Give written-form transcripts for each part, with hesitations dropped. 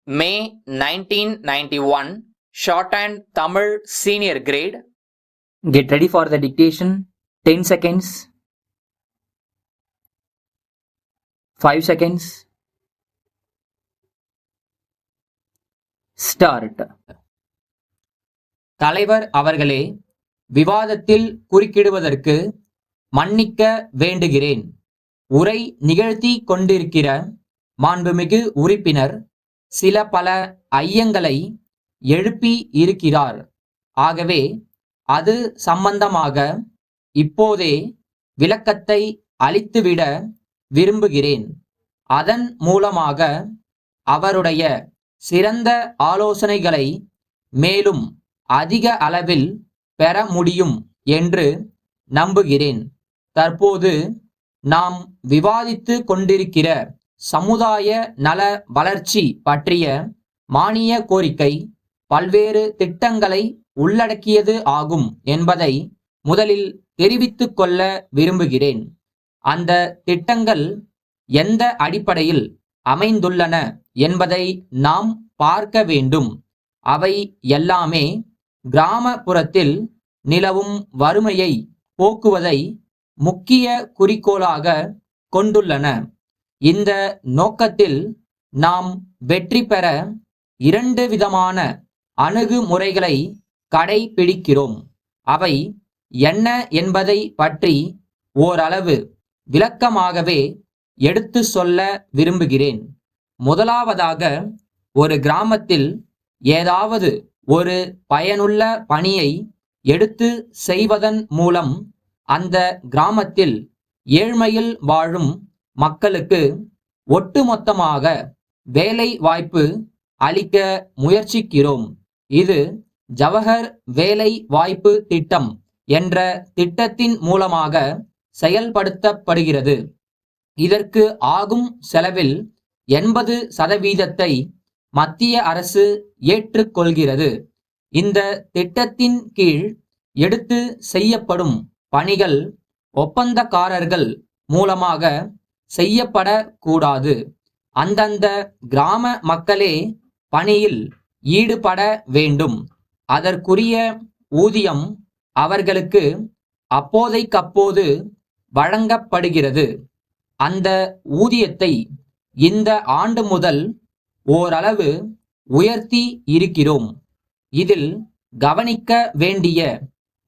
May 1991, Shorthand Tamil Senior Grade. Get ready for the dictation. 10 seconds. 5 seconds. Start. தலைவர் அவர்களே, விவாதத்தில் குறுக்கிடுவதற்கு மன்னிக்க வேண்டுகிறேன். உரை நிகழ்த்தி கொண்டிருக்கிற மாண்புமிகு உறுப்பினர் சில பல ஐயங்களை எழுப்பி இருக்கிறார். ஆகவே அது சம்பந்தமாக இப்போதே விளக்கத்தை அளித்துவிட விரும்புகிறேன். அதன் மூலமாக அவருடைய சிறந்த ஆலோசனைகளை மேலும் அதிக அளவில் பெற முடியும் என்று நம்புகிறேன். தற்போது நாம் விவாதித்து கொண்டிருக்கிற சமுதாய நல வளர்ச்சி பற்றிய மானிய கோரிக்கை பல்வேறு திட்டங்களை உள்ளடக்கியது ஆகும் என்பதை முதலில் தெரிவித்துக் கொள்ள விரும்புகிறேன். அந்த திட்டங்கள் எந்த அடிப்படையில் அமைந்துள்ளன என்பதை நாம் பார்க்க வேண்டும். அவை எல்லாமே கிராமப்புறத்தில் நிலவும் வறுமையை போக்குவதை முக்கிய குறிக்கோளாக கொண்டுள்ளன. இந்த நோக்கத்தில் நாம் வெற்றி பெற 2 விதமான அணுகுமுறைகளை கடைபிடிக்கிறோம். அவை என்ன என்பதை பற்றி ஓரளவு விளக்கமாகவே எடுத்து சொல்ல விரும்புகிறேன். முதலாவதாக, ஒரு கிராமத்தில் ஏதாவது ஒரு பயனுள்ள பணியை எடுத்து செய்வதன் மூலம் அந்த கிராமத்தில் ஏழ்மையில் வாழும் மக்களுக்கு ஒட்டுமொத்தமாக வேலை வாய்ப்பு அளிக்க முயற்சிக்கிறோம். இது ஜவஹர் வேலை வாய்ப்பு திட்டம் என்ற திட்டத்தின் மூலமாக செயல்படுத்தப்படுகிறது. இதற்கு ஆகும் செலவில் 80% மத்திய அரசு ஏற்றுக்கொள்கிறது. இந்த திட்டத்தின் கீழ் எடுத்து செய்யப்படும் பணிகள் ஒப்பந்தக்காரர்கள் மூலமாக செய்யப்படக்கூடாது. அந்தந்த கிராம மக்களே பணியில் ஈடுபட வேண்டும். அதற்குரிய ஊதியம் அவர்களுக்கு அப்போதைக்கப்போது வழங்கப்படுகிறது. அந்த ஊதியத்தை இந்த ஆண்டு முதல் ஓரளவு உயர்த்தி இருக்கிறோம். இதில் கவனிக்க வேண்டிய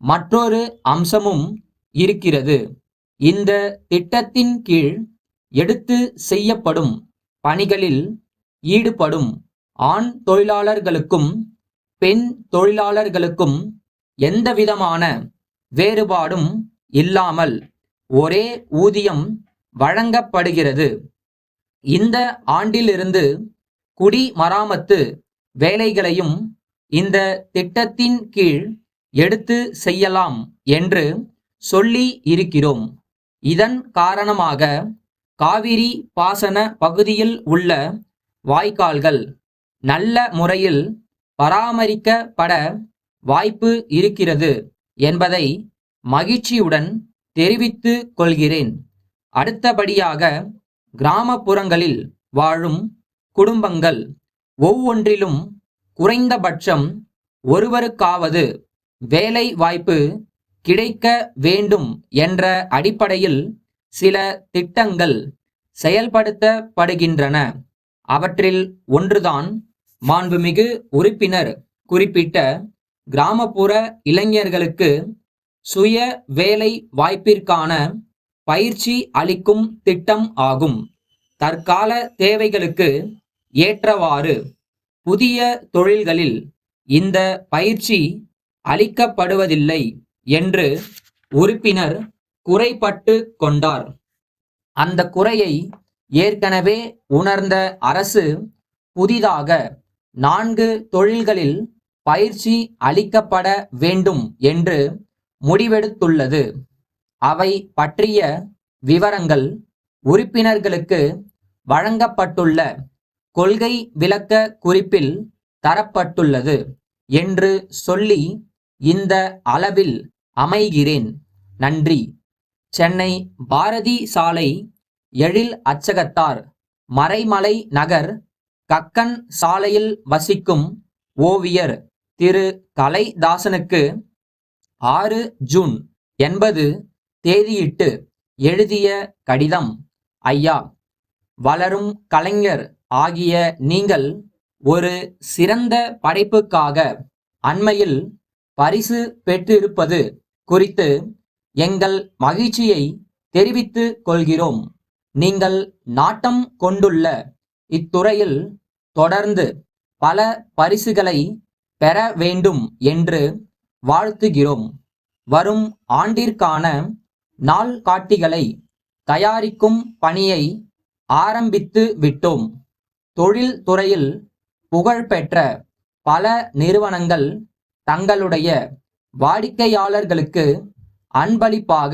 மற்றொரு அம்சமும் இருக்கிறது. இந்த திட்டத்தின் கீழ் எடுத்து செய்யப்படும் பணிகளில் ஈடுபடும் ஆண் தொழிலாளர்களுக்கும் பெண் தொழிலாளர்களுக்கும் எந்தவிதமான வேறுபாடும் இல்லாமல் ஒரே ஊதியம் வழங்கப்படுகிறது. இந்த ஆண்டிலிருந்து குடிமராமத்து வேலைகளையும் இந்த திட்டத்தின் கீழ் எடுத்து செய்யலாம் என்று சொல்லி இருக்கிறோம். இதன் காரணமாக காவிரி பாசன பகுதியில் உள்ள வாய்க்கால்கள் நல்ல முறையில் பராமரிக்கப்பட வாய்ப்பு இருக்கிறது என்பதை மகிழ்ச்சியுடன் தெரிவித்துக் கொள்கிறேன். அடுத்தபடியாக, கிராமப்புறங்களில் வாழும் குடும்பங்கள் ஒவ்வொன்றிலும் குறைந்தபட்சம் ஒருவருக்காவது வேலை வாய்ப்பு கிடைக்க வேண்டும் என்ற அடிப்படையில் சில திட்டங்கள் செயல்படுத்தப்படுகின்றன. அவற்றில் ஒன்றுதான் மாண்புமிகு உறுப்பினர் குறிப்பிட்ட கிராமப்புற இளைஞர்களுக்கு சுய வேலை வாய்ப்பிற்கான பயிற்சி அளிக்கும் திட்டம் ஆகும். தற்கால தேவைகளுக்கு ஏற்றவாறு புதிய தொழில்களில் இந்த பயிற்சி அளிக்கப்படுவதில்லை என்று உறுப்பினர் குறைபட்டு கொண்டார். அந்த குறையை ஏற்கனவே உணர்ந்த அரசு புதிதாக 4 தொழில்களில் பயிற்சி அளிக்கப்பட வேண்டும் என்று முடிவெடுத்துள்ளது. அவை பற்றிய விவரங்கள் உறுப்பினர்களுக்கு வழங்கப்பட்டுள்ள கொள்கை விளக்க குறிப்பில் தரப்பட்டுள்ளது என்று சொல்லி இந்த அளவில் அமைகிறேன். நன்றி. சென்னை பாரதி சாலை எழில் அச்சகத்தார், மறைமலை நகர், கக்கன் சாலையில் வசிக்கும் ஓவியர் திரு கலைதாசனுக்கு 6 ஜூன் 80 தேதியிட்டு எழுதிய கடிதம். ஐயா, வளரும் கலைஞர் ஆகிய நீங்கள் ஒரு சிறந்த படைப்புக்காக அண்மையில் பரிசு பெற்றிருப்பது குறித்து எங்கள் மகிழ்ச்சியை தெரிவித்துக் கொள்கிறோம். நீங்கள் நாட்டம் கொண்டுள்ள இத்துறையில் தொடர்ந்து பல பரிசுகளை பெற வேண்டும் என்று வாழ்த்துகிறோம். வரும் ஆண்டிற்கான நாள்காட்டிகளை தயாரிக்கும் பணியை ஆரம்பித்து விட்டோம். தொழில் துறையில் புகழ்பெற்ற பல நிறுவனங்கள் தங்களுடைய வாடிக்கையாளர்களுக்கு அன்பளிப்பாக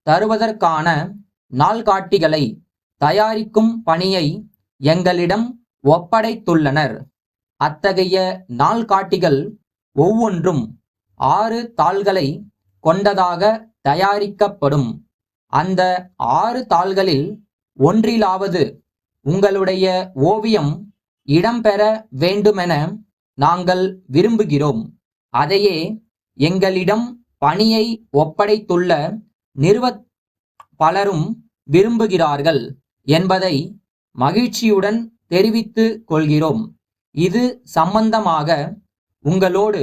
தருவதற்கான நாள்காட்டிகளை தயாரிக்கும் பணியை எங்களிடம் ஒப்படைத்துள்ளனர். அத்தகைய நாள்காட்டிகள் ஒவ்வொன்றும் 6 தாள்களை கொண்டதாக தயாரிக்கப்படும். அந்த 6 தாள்களில் ஒன்றிலாவது உங்களுடைய ஓவியம் இடம்பெற வேண்டுமென நாங்கள் விரும்புகிறோம். அதையே எங்களிடம் பணியை ஒப்படைத்துள்ள பலரும் விரும்புகிறார்கள் என்பதை மகிழ்ச்சியுடன் தெரிவித்துக் கொள்கிறோம். இது சம்பந்தமாக உங்களோடு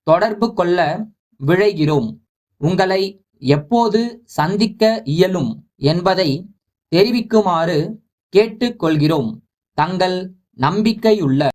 தொடர்பு கொள்ள விழைகிறோம். உங்களை எப்போது சந்திக்க இயலும் என்பதை தெரிவிக்குமாறு கேட்டுக்கொள்கிறோம். தங்கள் நம்பிக்கையுள்ள